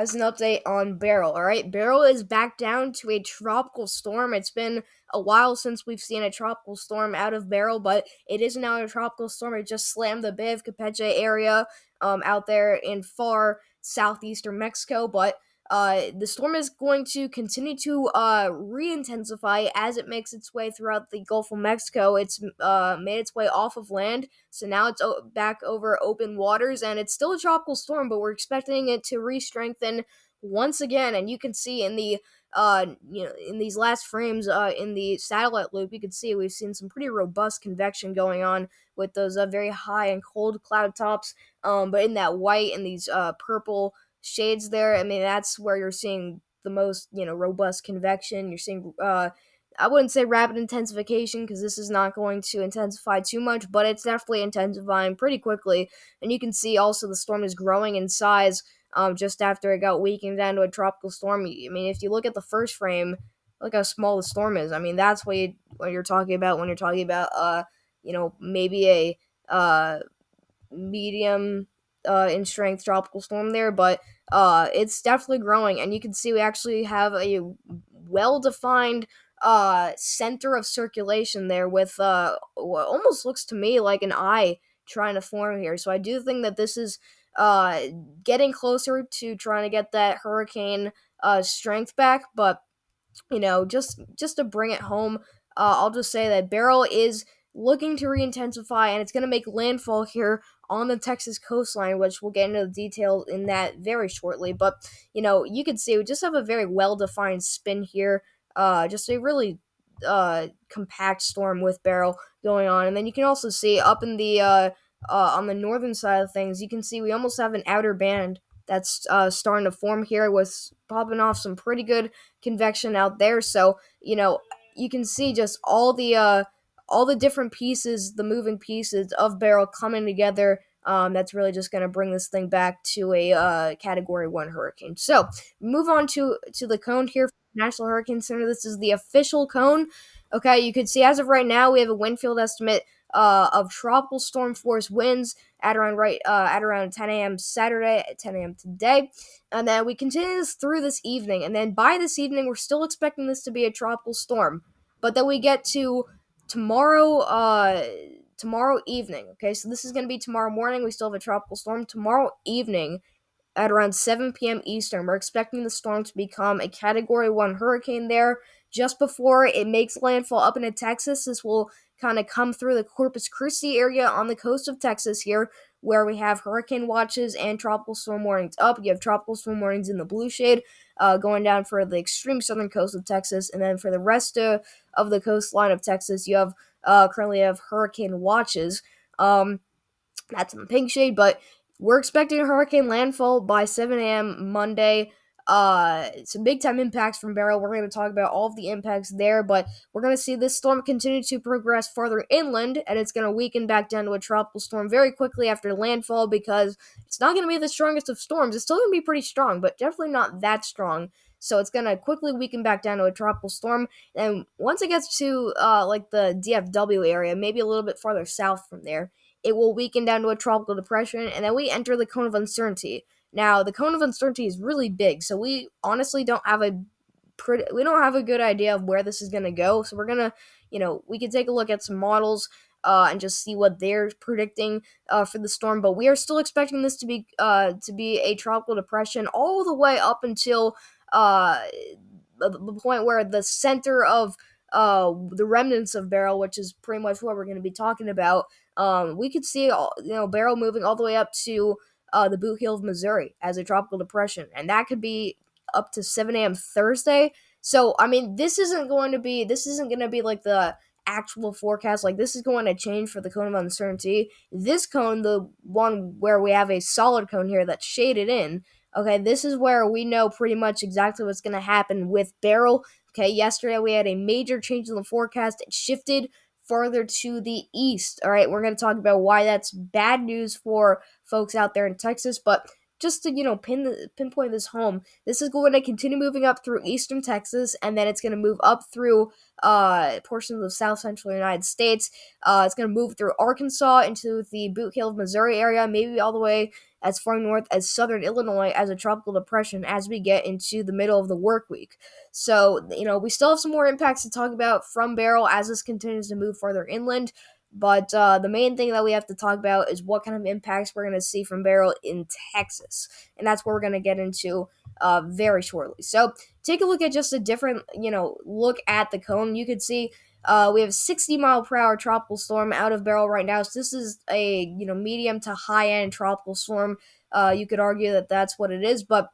As an update on Beryl, all right? Beryl is back down to a tropical storm. It's been a while since we've seen a tropical storm out of Beryl, but it is now a tropical storm. It just slammed the Bay of Campeche area out there in far southeastern Mexico, but the storm is going to continue to re-intensify as it makes its way throughout the Gulf of Mexico. It's made its way off of land, so now it's back over open waters, and it's still a tropical storm, but we're expecting it to re-strengthen once again. And you can see in the in these last frames in the satellite loop, you can see we've seen some pretty robust convection going on with those very high and cold cloud tops. But in that white and these purple shades there, I mean, that's where you're seeing the most, robust convection. You're seeing I wouldn't say rapid intensification because this is not going to intensify too much, but it's definitely intensifying pretty quickly. And you can see also the storm is growing in size just after it got weakened down to a tropical storm. I mean, if you look at the first frame, look how small the storm is. I mean, that's what you're talking about when you're talking about, maybe a medium in strength tropical storm there, but it's definitely growing, and you can see we actually have a well-defined center of circulation there with what almost looks to me like an eye trying to form here. So I do think that this is uh, getting closer to trying to get that hurricane strength back, but just to bring it home, I'll just say that Beryl is looking to re-intensify, and it's going to make landfall here on the Texas coastline, which we'll get into the details in that very shortly. But you can see we just have a very well-defined spin here, just a really compact storm with Beryl going on, and then you can also see up in the on the northern side of things, you can see we almost have an outer band that's starting to form here with popping off some pretty good convection out there. So you can see just all the different pieces, the moving pieces of Beryl coming together. That's really just going to bring this thing back to a Category 1 hurricane. So move on to the cone here from the National Hurricane Center. This is the official cone. Okay, you can see as of right now we have a wind field estimate of tropical storm force winds at around 10 a.m. Saturday at 10 a.m. today. And then we continue this through this evening. And then by this evening, we're still expecting this to be a tropical storm. But then we get to tomorrow evening. Okay, so this is going to be tomorrow morning. We still have a tropical storm. Tomorrow evening at around 7 p.m. Eastern, we're expecting the storm to become a Category 1 hurricane there. Just before it makes landfall up into Texas, this will kind of come through the Corpus Christi area on the coast of Texas here, where we have hurricane watches and tropical storm warnings up. You have tropical storm warnings in the blue shade going down for the extreme southern coast of Texas, and then for the rest of the coastline of Texas, you have currently have hurricane watches. That's in the pink shade, but we're expecting a hurricane landfall by 7 a.m. Monday. Some big time impacts from Beryl. We're going to talk about all of the impacts there, but we're going to see this storm continue to progress farther inland, and it's going to weaken back down to a tropical storm very quickly after landfall because it's not going to be the strongest of storms. It's still going to be pretty strong, but definitely not that strong. So it's going to quickly weaken back down to a tropical storm. And once it gets to like the DFW area, maybe a little bit farther south from there, it will weaken down to a tropical depression, and then we enter the cone of uncertainty. Now, the cone of uncertainty is really big, so we honestly don't have a good idea of where this is going to go. So we're gonna, we can take a look at some models and just see what they're predicting for the storm. But we are still expecting this to be a tropical depression all the way up until uh, the point where the center of the remnants of Beryl, which is pretty much what we're going to be talking about. We could see Beryl moving all the way up to the Boot Heel of Missouri as a tropical depression, and that could be up to 7 a.m. Thursday. So I mean, this isn't going to be like the actual forecast. Like this is going to change for the cone of uncertainty. This cone, the one where we have a solid cone here that's shaded in. Okay, this is where we know pretty much exactly what's going to happen with Beryl. Okay, yesterday we had a major change in the forecast. It shifted further to the east. All right, we're going to talk about why that's bad news for folks out there in Texas, but just to pinpoint this home, this is going to continue moving up through eastern Texas, and then it's going to move up through portions of south central United States. It's going to move through Arkansas into the Boot Heel of Missouri area, maybe all the way as far north as southern Illinois as a tropical depression as we get into the middle of the work week. So, we still have some more impacts to talk about from Beryl as this continues to move further inland. But the main thing that we have to talk about is what kind of impacts we're going to see from Beryl in Texas. And that's what we're going to get into very shortly. So take a look at just a different, look at the cone. You could see we have 60-mile-per-hour tropical storm out of Beryl right now. So this is a, medium to high-end tropical storm. You could argue that that's what it is. But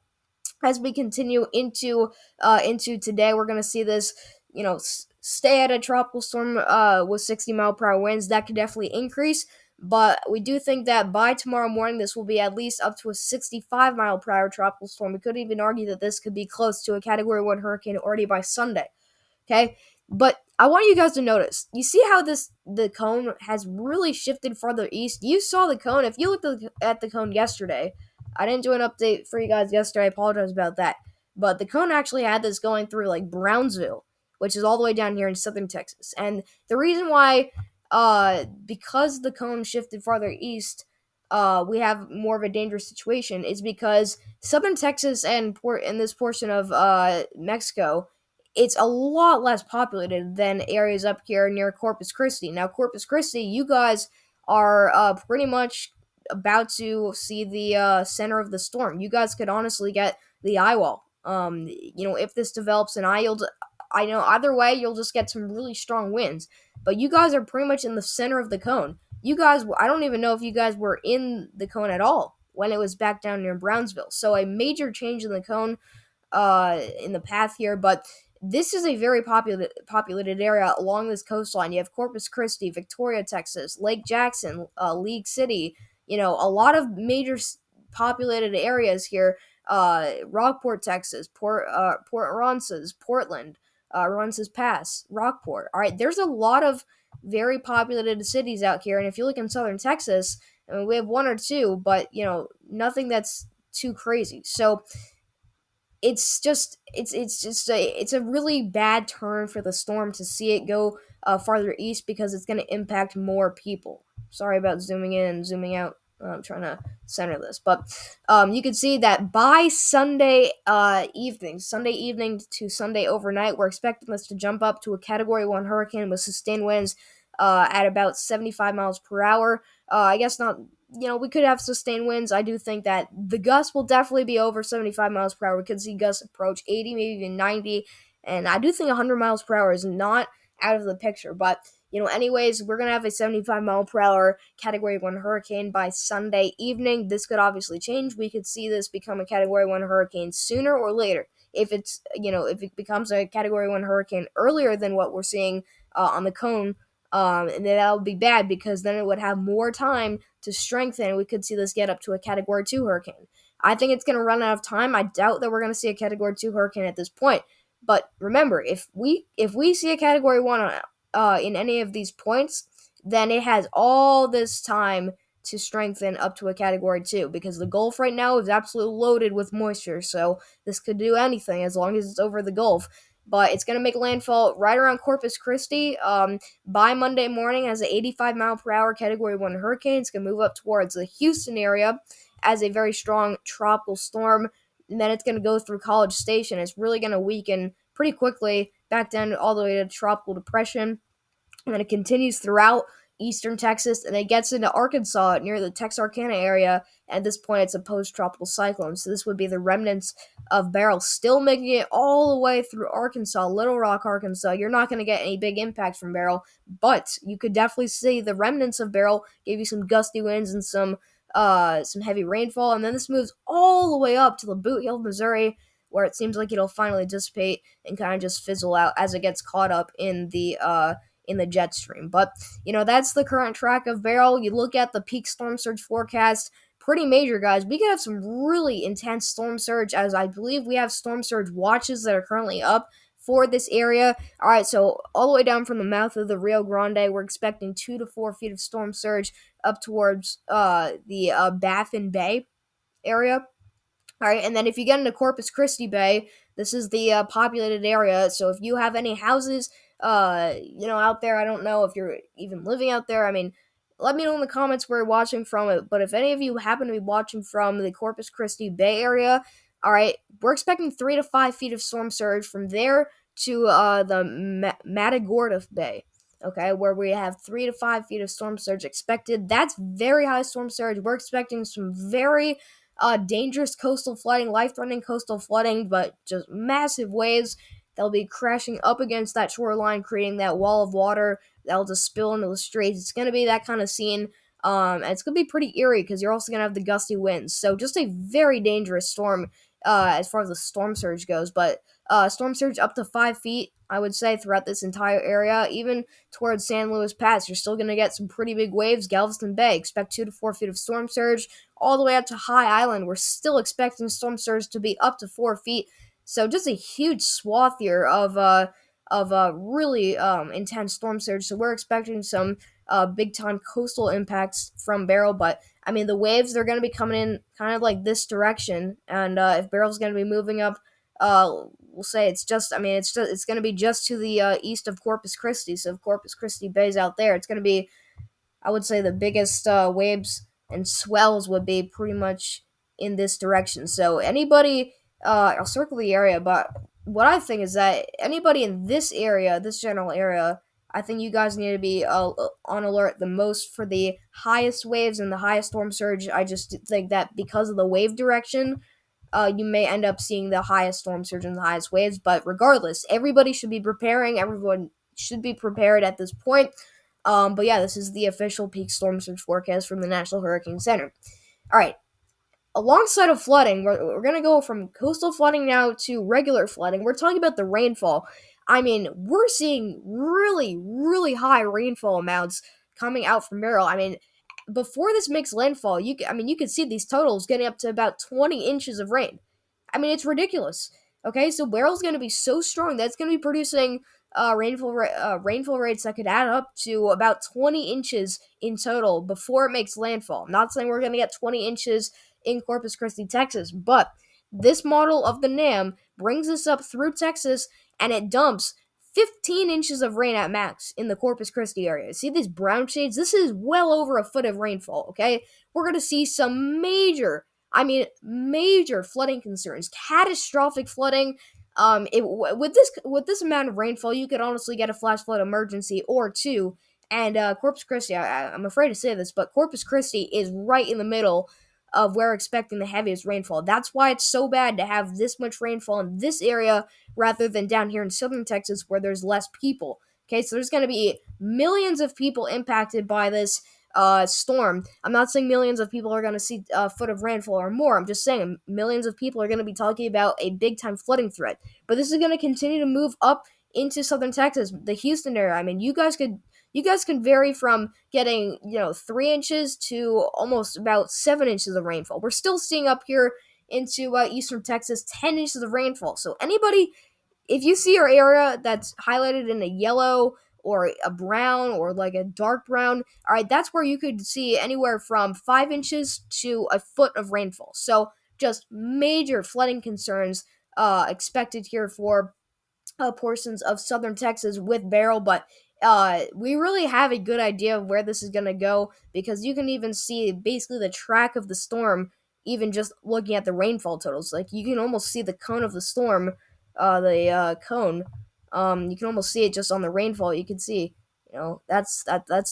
as we continue into today, we're going to see this, stay at a tropical storm with 60-mile-per-hour winds. That could definitely increase, but we do think that by tomorrow morning, this will be at least up to a 65-mile-per-hour tropical storm. We could even argue that this could be close to a Category 1 hurricane already by Sunday. Okay, but I want you guys to notice. You see how the cone has really shifted farther east. You saw the cone. If you looked at the cone yesterday, I didn't do an update for you guys yesterday. I apologize about that. But the cone actually had this going through like Brownsville, which is all the way down here in southern Texas. And the reason why, because the cone shifted farther east, we have more of a dangerous situation is because southern Texas and this portion of Mexico, it's a lot less populated than areas up here near Corpus Christi. Now, Corpus Christi, you guys are pretty much about to see the center of the storm. You guys could honestly get the eye wall. If this develops an eye, I know either way, you'll just get some really strong winds. But you guys are pretty much in the center of the cone. You guys, I don't even know if you guys were in the cone at all when it was back down near Brownsville. So a major change in the cone in the path here, but this is a very populated area along this coastline. You have Corpus Christi, Victoria, Texas, Lake Jackson, League City, a lot of major populated areas here. Rockport, Texas, Port Aransas, Portland, Aransas Pass, Rockport. All right, there's a lot of very populated cities out here, and if you look in southern Texas, I mean, we have one or two, but nothing that's too crazy. So it's a really bad turn for the storm to see it go farther east because it's going to impact more people. Sorry about zooming in and zooming out. I'm trying to center this, but you can see that by Sunday evening to Sunday overnight, we're expecting this to jump up to a Category 1 hurricane with sustained winds at about 75 miles per hour. I guess not. We could have sustained winds. I do think that the gusts will definitely be over 75 miles per hour. We could see gusts approach 80, maybe even 90. And I do think 100 miles per hour is not out of the picture. But, anyways, we're going to have a 75 mile per hour Category 1 hurricane by Sunday evening. This could obviously change. We could see this become a Category 1 hurricane sooner or later. If if it becomes a Category 1 hurricane earlier than what we're seeing on the cone, and then that would be bad because then it would have more time to strengthen. We could see this get up to a Category 2 hurricane. I think it's going to run out of time. I doubt that we're going to see a Category 2 hurricane at this point. But remember, if we see a Category 1 in any of these points, then it has all this time to strengthen up to a Category 2 because the Gulf right now is absolutely loaded with moisture. So this could do anything as long as it's over the Gulf. But it's going to make landfall right around Corpus Christi by Monday morning as an 85 mile per hour Category 1 hurricane. It's going to move up towards the Houston area as a very strong tropical storm. And then it's going to go through College Station. It's really going to weaken pretty quickly back down all the way to tropical depression. And then it continues throughout eastern Texas, and it gets into Arkansas near the Texarkana area. At this point, it's a post-tropical cyclone, so this would be the remnants of Beryl, still making it all the way through Arkansas, Little Rock, Arkansas. You're not going to get any big impact from Beryl, but you could definitely see the remnants of Beryl give you some gusty winds and some heavy rainfall, and then this moves all the way up to the Boot Heel, Missouri, where it seems like it'll finally dissipate and kind of just fizzle out as it gets caught up in the jet stream. But, that's the current track of Beryl. You look at the peak storm surge forecast, pretty major, guys. We could have some really intense storm surge, as I believe we have storm surge watches that are currently up for this area. All right, so all the way down from the mouth of the Rio Grande, we're expecting 2 to 4 feet of storm surge up towards the Baffin Bay area. All right, and then if you get into Corpus Christi Bay, this is the populated area. So if you have any houses, out there, I don't know if you're even living out there. I mean, let me know in the comments where you're watching from it. But if any of you happen to be watching from the Corpus Christi Bay area, all right, we're expecting 3 to 5 feet of storm surge from there to the Matagorda Bay. Okay, where we have 3 to 5 feet of storm surge expected. That's very high storm surge. We're expecting some very dangerous coastal flooding, life-threatening coastal flooding, but just massive waves that'll be crashing up against that shoreline, creating that wall of water that'll just spill into the streets. It's going to be that kind of scene. And it's going to be pretty eerie because you're also going to have the gusty winds. So just a very dangerous storm as far as the storm surge goes. But storm surge up to 5 feet, I would say, throughout this entire area. Even towards San Luis Pass, you're still going to get some pretty big waves. Galveston Bay, expect 2 to 4 feet of storm surge. All the way up to High Island, we're still expecting storm surge to be up to 4 feet. So just a huge swath here of really intense storm surge. So we're expecting some big time coastal impacts from Beryl, but I mean the waves they're going to be coming in kind of like this direction, and if Beryl's going to be moving up, we'll say it's going to be just to the east of Corpus Christi. So if Corpus Christi Bay's out there, it's going to be, I would say, the biggest waves and swells would be pretty much in this direction. So anybody, I'll circle the area, but what I think is that anybody in this area, this general area, I think you guys need to be on alert the most for the highest waves and the highest storm surge. I just think that because of the wave direction, you may end up seeing the highest storm surge and the highest waves. But regardless, everybody should be preparing. Everyone should be prepared at this point. But yeah, this is the official peak storm surge forecast from the National Hurricane Center. All right. Alongside of flooding, we're going to go from coastal flooding now to regular flooding. We're talking about the rainfall. I mean, we're seeing really, really high rainfall amounts coming out from Beryl. I mean, before this makes landfall, you can see these totals getting up to about 20 inches of rain. I mean, it's ridiculous. Okay, so Beryl's going to be so strong that's going to be producing rainfall rates that could add up to about 20 inches in total before it makes landfall. I'm not saying we're going to get 20 inches in Corpus Christi, Texas, but this model of the NAM brings us up through Texas and it dumps 15 inches of rain at max in the Corpus Christi area. See these brown shades? This is well over a foot of rainfall, okay? We're going to see some major flooding concerns, catastrophic flooding. With this amount of rainfall, you could honestly get a flash flood emergency or two. And Corpus Christi, I'm afraid to say this, but Corpus Christi is right in the middle of where we're expecting the heaviest rainfall. That's why it's so bad to have this much rainfall in this area rather than down here in southern Texas where there's less people. Okay, so there's going to be millions of people impacted by this storm. I'm not saying millions of people are going to see a foot of rainfall or more. I'm just saying millions of people are going to be talking about a big time flooding threat. But this is going to continue to move up into southern Texas, the Houston area. I mean, you guys can vary from getting 3 inches to almost about 7 inches of rainfall. We're still seeing up here into eastern Texas 10 inches of rainfall. So anybody, if you see your area that's highlighted in a yellow or a brown or like a dark brown, all right, that's where you could see anywhere from 5 inches to a foot of rainfall. So just major flooding concerns expected here for portions of southern Texas with Beryl, but we really have a good idea of where this is going to go because you can even see basically the track of the storm, even just looking at the rainfall totals. Like you can almost see the cone of the storm, the cone. You can almost see it just on the rainfall. You can see, that's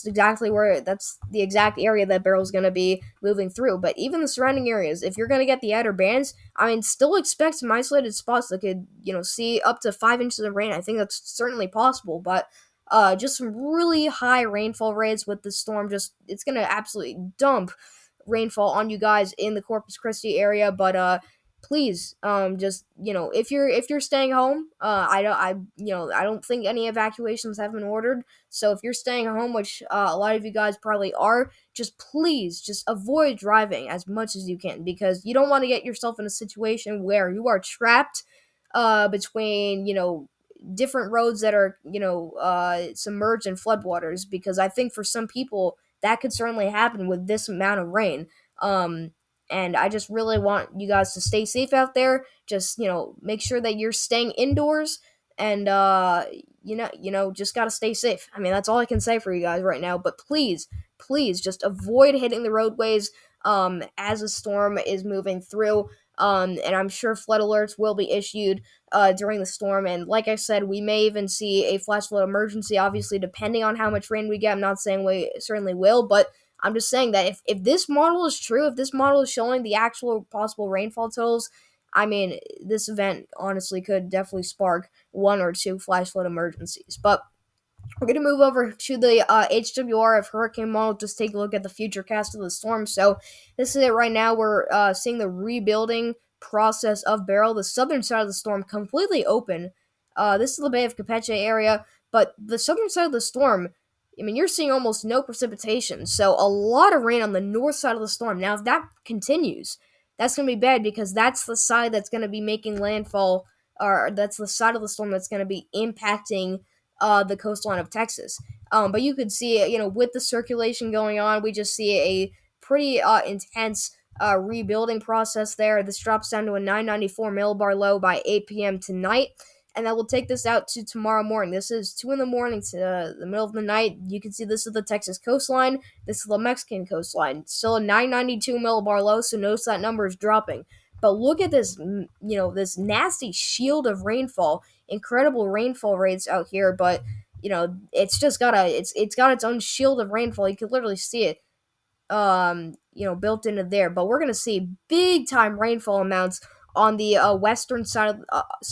exactly where that's the exact area that Beryl's going to be moving through. But even the surrounding areas, if you're going to get the outer bands, I mean, still expect some isolated spots that could, see up to 5 inches of rain. I think that's certainly possible, but just some really high rainfall rates with the storm. Just it's going to absolutely dump rainfall on you guys in the Corpus Christi area. But please, just if you're staying home, I don't think any evacuations have been ordered. So if you're staying home, which a lot of you guys probably are, just please just avoid driving as much as you can because you don't want to get yourself in a situation where you are trapped between different roads that are submerged in floodwaters, because I think for some people that could certainly happen with this amount of rain. And I just really want you guys to stay safe out there. Just, make sure that you're staying indoors, and just gotta stay safe. I mean, that's all I can say for you guys right now. But please, just avoid hitting the roadways as a storm is moving through. And I'm sure flood alerts will be issued during the storm. And like I said, we may even see a flash flood emergency, obviously, depending on how much rain we get. I'm not saying we certainly will, but I'm just saying that if this model is true, if this model is showing the actual possible rainfall totals, I mean, this event honestly could definitely spark one or two flash flood emergencies. But we're going to move over to the HWRF hurricane model, just take a look at the future cast of the storm. So this is it right now. We're seeing the rebuilding process of Beryl. The southern side of the storm completely open. This is the Bay of Campeche area, but the southern side of the storm, I mean, you're seeing almost no precipitation. So a lot of rain on the north side of the storm. Now, if that continues, that's going to be bad because that's the side that's going to be making landfall, or that's the side of the storm that's going to be impacting the coastline of Texas. But you could see, with the circulation going on, we just see a pretty intense rebuilding process there. This drops down to a 994 millibar low by 8 p.m. tonight. And that will take this out to tomorrow morning. This is 2 in the morning to the middle of the night. You can see this is the Texas coastline. This is the Mexican coastline. Still a 992 millibar low, so notice that number is dropping. But look at this, this nasty shield of rainfall. Incredible rainfall rates out here, but it's just it's got its own shield of rainfall. You can literally see it built into there. But we're gonna see big time rainfall amounts on the western side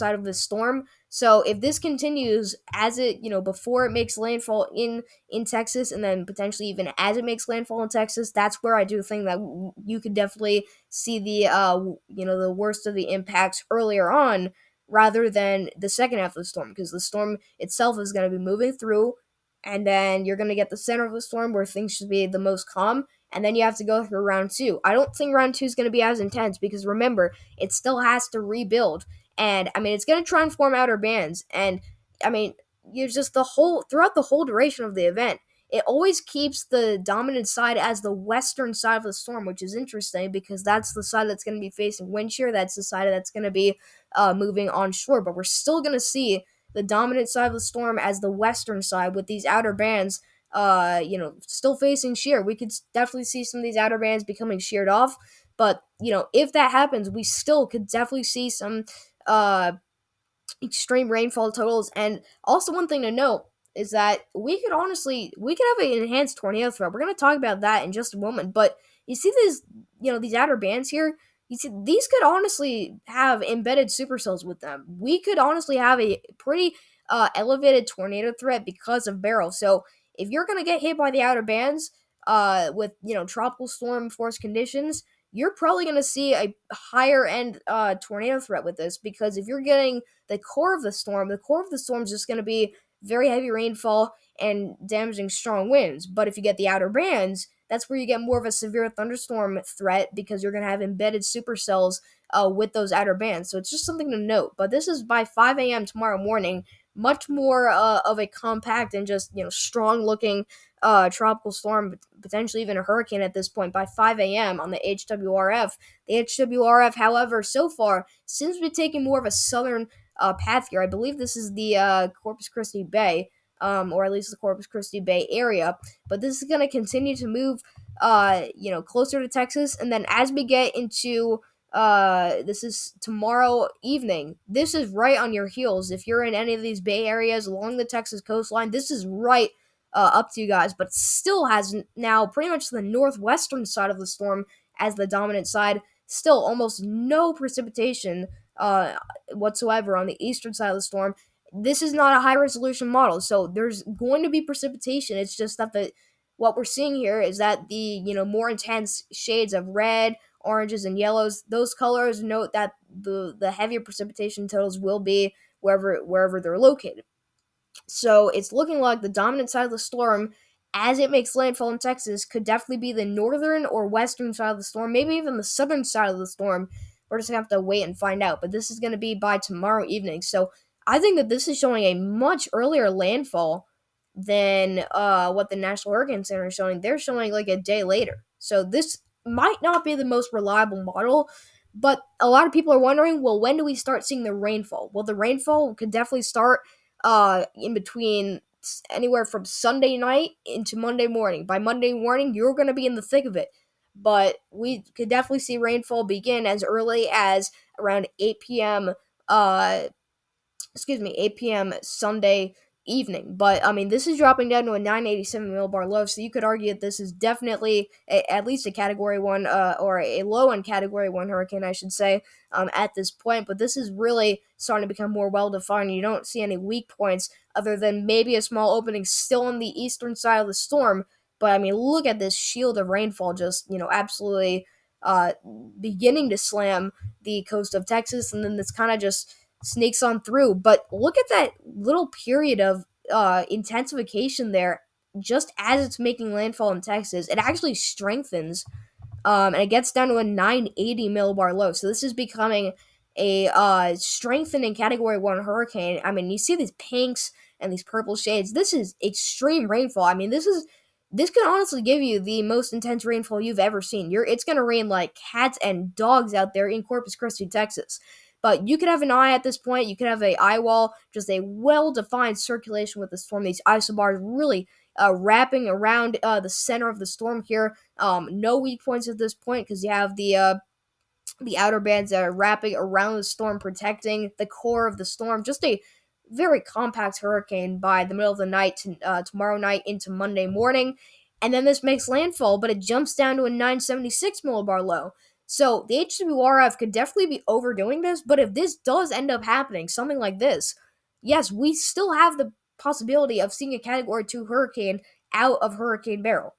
of the storm. So if this continues as it before it makes landfall in Texas, and then potentially even as it makes landfall in Texas, that's where I do think that you could definitely see the the worst of the impacts earlier on, rather than the second half of the storm, because the storm itself is going to be moving through, and then you're going to get the center of the storm where things should be the most calm, and then you have to go through round two. I don't think round two is going to be as intense because remember, it still has to rebuild. And I mean, it's going to try and form outer bands. And I mean, you just throughout the whole duration of the event, it always keeps the dominant side as the western side of the storm, which is interesting because that's the side that's going to be facing wind shear. That's the side that's going to be moving onshore. But we're still going to see the dominant side of the storm as the western side with these outer bands still facing shear. We could definitely see some of these outer bands becoming sheared off. But, if that happens, we still could definitely see some extreme rainfall totals. And also one thing to note is that we could have an enhanced tornado threat. We're going to talk about that in just a moment. But you see these outer bands here? You see, these could honestly have embedded supercells with them. We could honestly have a pretty elevated tornado threat because of Beryl. So if you're going to get hit by the outer bands with tropical storm force conditions, you're probably going to see a higher end tornado threat with this, because if you're getting the core of the storm is just going to be very heavy rainfall and damaging strong winds. But if you get the outer bands, that's where you get more of a severe thunderstorm threat, because you're going to have embedded supercells with those outer bands. So it's just something to note. But this is by 5 a.m. tomorrow morning, much more of a compact and just strong looking tropical storm, potentially even a hurricane at this point by 5 a.m. on the HWRF. The HWRF, however, so far seems to be taking more of a southern path here. I believe this is the Corpus Christi Bay, or at least the Corpus Christi Bay area. But this is going to continue to move, closer to Texas, and then as we get into this is tomorrow evening. This is right on your heels. If you're in any of these Bay areas along the Texas coastline, this is right up to you guys, but still has now pretty much the northwestern side of the storm as the dominant side. Still almost no precipitation whatsoever on the eastern side of the storm. This is not a high resolution model, so there's going to be precipitation. It's just that what we're seeing here is that the more intense shades of red, oranges, and yellows, those colors note that the heavier precipitation totals will be wherever they're located. So it's looking like the dominant side of the storm, as it makes landfall in Texas, could definitely be the northern or western side of the storm, maybe even the southern side of the storm. We're just going to have to wait and find out. But this is going to be by tomorrow evening. So I think that this is showing a much earlier landfall than what the National Hurricane Center is showing. They're showing like a day later. So this might not be the most reliable model, but a lot of people are wondering, well, when do we start seeing the rainfall? Well, the rainfall could definitely start in between anywhere from Sunday night into Monday morning. By Monday morning, you're going to be in the thick of it. But we could definitely see rainfall begin as early as around 8 p.m. 8 p.m. Sunday evening. But I mean, this is dropping down to a 987 millibar low, so you could argue that this is definitely at least a Category 1 or a low end Category 1 hurricane, I should say, at this point. But this is really starting to become more well defined. You don't see any weak points other than maybe a small opening still on the eastern side of the storm. But I mean, look at this shield of rainfall just, absolutely uh, beginning to slam the coast of Texas, and then this kind of just sneaks on through. But look at that little period of intensification there just as it's making landfall in Texas. It actually strengthens and it gets down to a 980 millibar low. So this is becoming a strengthening Category 1 hurricane. I mean, you see these pinks and these purple shades. This is extreme rainfall. I mean, this can honestly give you the most intense rainfall you've ever seen. It's going to rain like cats and dogs out there in Corpus Christi, Texas. But you could have an eye at this point. You could have a eye wall, just a well-defined circulation with the storm. These isobars really wrapping around the center of the storm here. No weak points at this point because you have the outer bands that are wrapping around the storm, protecting the core of the storm. Just a very compact hurricane by the middle of the night to tomorrow night into Monday morning. And then this makes landfall, but it jumps down to a 976 millibar low. So the HWRF could definitely be overdoing this, but if this does end up happening, something like this, yes, we still have the possibility of seeing a Category 2 hurricane out of Hurricane Beryl.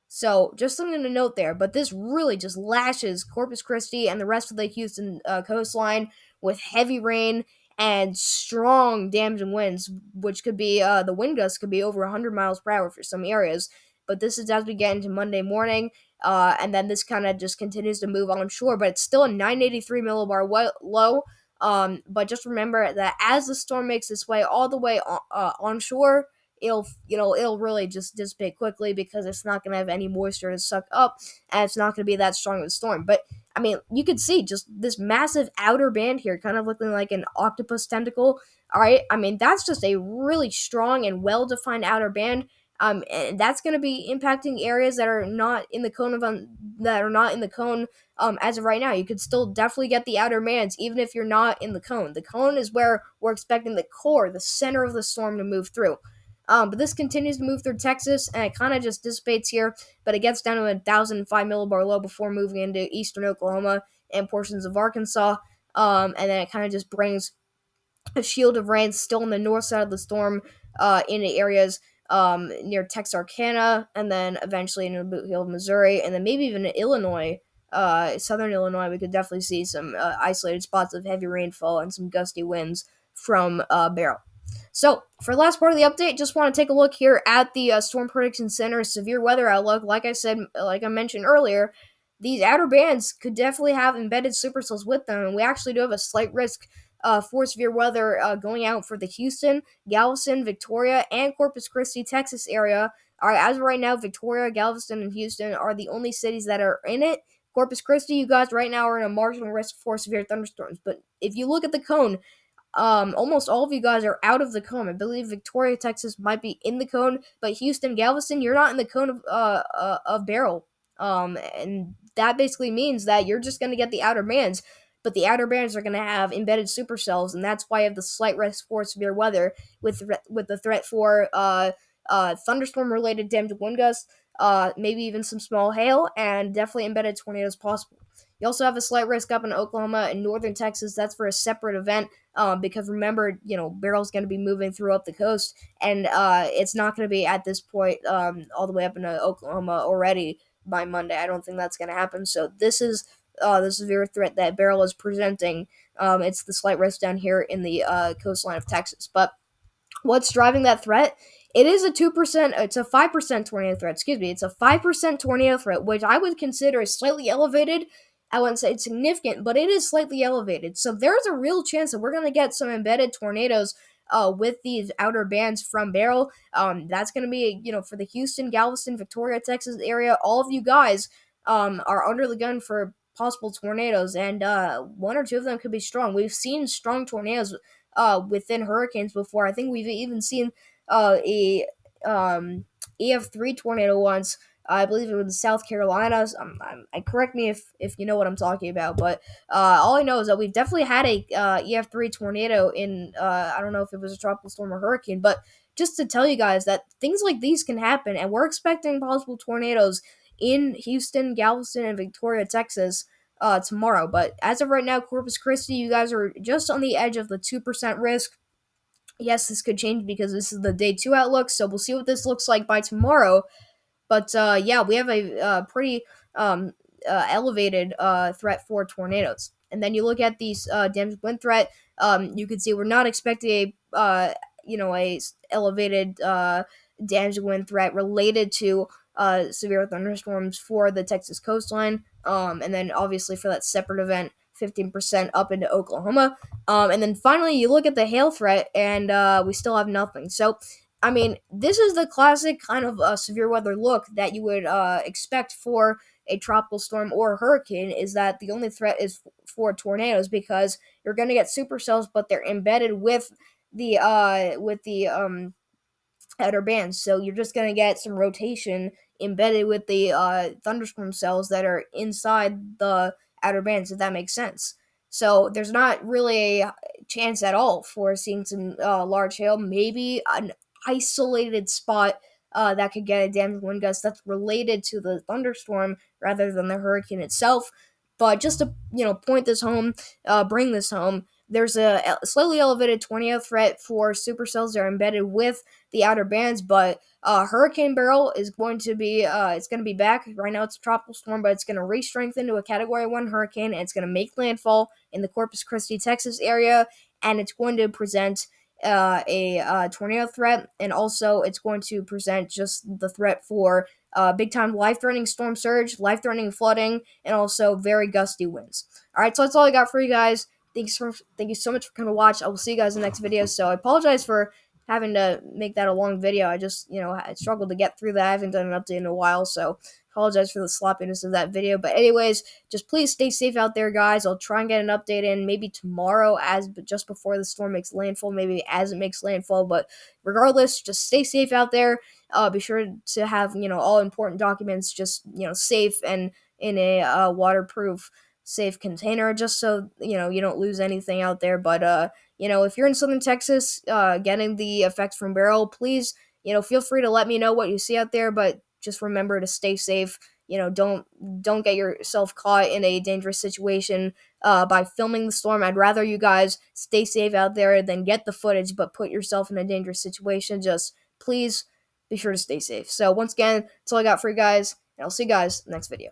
So just something to note there. But this really just lashes Corpus Christi and the rest of the Houston coastline with heavy rain and strong damaging winds, which could be the wind gusts could be over 100 miles per hour for some areas. But this is as we get into Monday morning, and then this kind of just continues to move on shore. But it's still a 983 millibar low. But just remember that as the storm makes its way all the way onshore, it'll really just dissipate quickly because it's not going to have any moisture to suck up, and it's not going to be that strong of a storm. But I mean, you can see just this massive outer band here, kind of looking like an octopus tentacle. All right, I mean that's just a really strong and well-defined outer band. And that's going to be impacting areas that are not in the cone as of right now. You could still definitely get the outer bands even if you're not in the cone. The cone is where we're expecting the core, the center of the storm, to move through. But this continues to move through Texas, and it kind of just dissipates here, but it gets down to a 1,005 millibar low before moving into eastern Oklahoma and portions of Arkansas. And then it kind of just brings a shield of rain still on the north side of the storm into areas near Texarkana, and then eventually into Boot Hill, Missouri, and then maybe even in Illinois. Southern Illinois, we could definitely see some isolated spots of heavy rainfall and some gusty winds from Beryl. So, for the last part of the update, just want to take a look here at the Storm Prediction Center severe weather outlook. Like I mentioned earlier, these outer bands could definitely have embedded supercells with them, and we actually do have a slight risk for severe weather going out for the Houston, Galveston, Victoria, and Corpus Christi, Texas area. All right, as of right now, Victoria, Galveston, and Houston are the only cities that are in it. Corpus Christi, you guys right now are in a marginal risk for severe thunderstorms. But if you look at the cone, almost all of you guys are out of the cone. I believe Victoria, Texas might be in the cone, but Houston, Galveston, you're not in the cone of Beryl. And that basically means that you're just going to get the outer bands, but the outer bands are going to have embedded supercells, and that's why you have the slight risk for severe weather with the threat for thunderstorm-related damaged wind gusts, maybe even some small hail, and definitely embedded tornadoes possible. You also have a slight risk up in Oklahoma and northern Texas. That's for a separate event because remember, Beryl's going to be moving through up the coast, and it's not going to be at this point all the way up into Oklahoma already by Monday. I don't think that's going to happen. So this is the severe threat that Beryl is presenting. It's the slight risk down here in the coastline of Texas. But what's driving that threat? It is a 2%, it's a 5% tornado threat, It's a 5% tornado threat, which I would consider slightly elevated. I wouldn't say it's significant, but it is slightly elevated. So there's a real chance that we're going to get some embedded tornadoes with these outer bands from Beryl. That's going to be, for the Houston, Galveston, Victoria, Texas area, all of you guys, are under the gun for possible tornadoes, and one or two of them could be strong. We've seen strong tornadoes within hurricanes before. I think we've even seen a EF3 tornado once. I believe it was South Carolina. Correct me if you know what I'm talking about, but all I know is that we've definitely had a EF3 tornado in. I don't know if it was a tropical storm or hurricane, but just to tell you guys that things like these can happen, and we're expecting possible tornadoes in Houston, Galveston, and Victoria, Texas, tomorrow. But as of right now, Corpus Christi, you guys are just on the edge of the 2% risk. Yes, this could change because this is the day 2 outlook, so we'll see what this looks like by tomorrow. But yeah, we have a pretty elevated threat for tornadoes. And then you look at these damage wind threat. You can see we're not expecting a elevated damage wind threat related to severe thunderstorms for the Texas coastline. And then obviously for that separate event, 15% up into Oklahoma. And then finally, you look at the hail threat, and we still have nothing. So I mean, this is the classic kind of severe weather look that you would expect for a tropical storm or a hurricane. Is that the only threat is for tornadoes, because you're going to get supercells, but they're embedded with the outer bands. So you're just going to get some rotation embedded with the thunderstorm cells that are inside the outer bands, if that makes sense. So there's not really a chance at all for seeing some large hail. Maybe an isolated spot that could get a damaged wind gust that's related to the thunderstorm rather than the hurricane itself. But just to point this home, bring this home, there's a slightly elevated tornado threat for supercells that are embedded with the outer bands, but Hurricane Beryl is going to be it's going to be back. Right now it's a tropical storm, but it's going to re-strengthen to a Category 1 hurricane, and it's going to make landfall in the Corpus Christi, Texas area, and it's going to present a tornado threat, and also it's going to present just the threat for big time life-threatening storm surge, life-threatening flooding, and also very gusty winds. All right, so that's all I got for you guys. Thank you so much for coming to watch. I will see you guys in the next video. So I apologize for having to make that a long video. I just, I struggled to get through that. I haven't done an update in a while, so apologize for the sloppiness of that video. But anyways, just please stay safe out there, guys. I'll try and get an update in maybe tomorrow, just before the storm makes landfall, maybe as it makes landfall. But regardless, just stay safe out there. Be sure to have, all important documents just, safe and in a waterproof, safe container, just so you don't lose anything out there. But if you're in southern Texas getting the effects from Beryl, please feel free to let me know what you see out there. But just remember to stay safe. Don't get yourself caught in a dangerous situation by filming the storm. I'd rather you guys stay safe out there than get the footage but put yourself in a dangerous situation. Just please be sure to stay safe. So once again, that's all I got for you guys, and I'll see you guys next video.